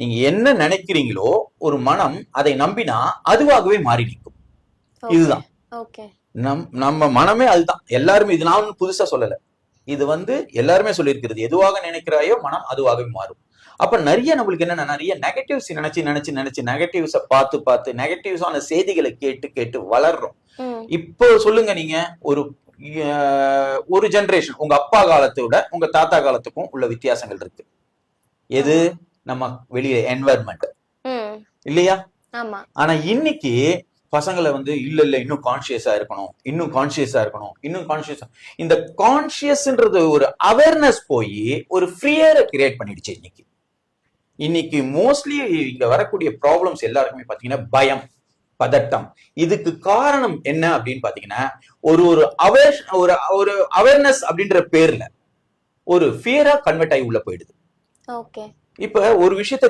நீங்க என்ன நினைக்கிறீங்களோ ஒரு மனம் அதை நம்பினா அதுவாகவே மாறி நிற்கும். இதுதான் நம்ம மனமே. அதுதான் எல்லாருமே, இது நான் புதுசா சொல்லல, இது எல்லாருமே சொல்லியிருக்கிறது. எதுவாக நினைக்கிறாயோ மனம் அதுவாகவே மாறும். அப்ப நிறைய நம்மளுக்கு என்னன்னா, நிறைய நெகட்டிவ்ஸ் நினைச்சு நெகட்டிவ்ஸ பார்த்து நெகட்டிவ்ஸான செய்திகளை கேட்டு கேட்டு வளர்றோம். இப்போ சொல்லுங்க, நீங்க ஒரு ஜெனரேஷன், உங்க அப்பா காலத்தை விட உங்க தாத்தா காலத்துக்கும் உள்ள வித்தியாசங்கள் இருக்கு. எது? நம்ம வெளியே என்வாயர்மெண்ட் இல்லையா? ஆனா இன்னைக்கு பசங்களை இல்ல இன்னும் கான்சியஸா இருக்கணும், இன்னும் கான்சியஸா இந்த கான்சியஸ்ன்றது ஒரு அவேர்னஸ் போய் ஒரு ஃப்ரீயரை கிரியேட் பண்ணிடுச்சு. இன்னைக்கு மோஸ்ட்லி இங்க வரக்கூடிய ப்ராப்ளம்ஸ் எல்லாருக்குமே பாத்தீங்கன்னா பயம், பதட்டம். இதுக்கு காரணம் என்ன அப்படின்னு பாத்தீங்கன்னா, ஒரு அவேர்னஸ் அப்படின்ற பேர்ல ஒரு ஃபியரா கன்வெர்ட் ஆகி உள்ள போயிடுது. இப்ப ஒரு விஷயத்த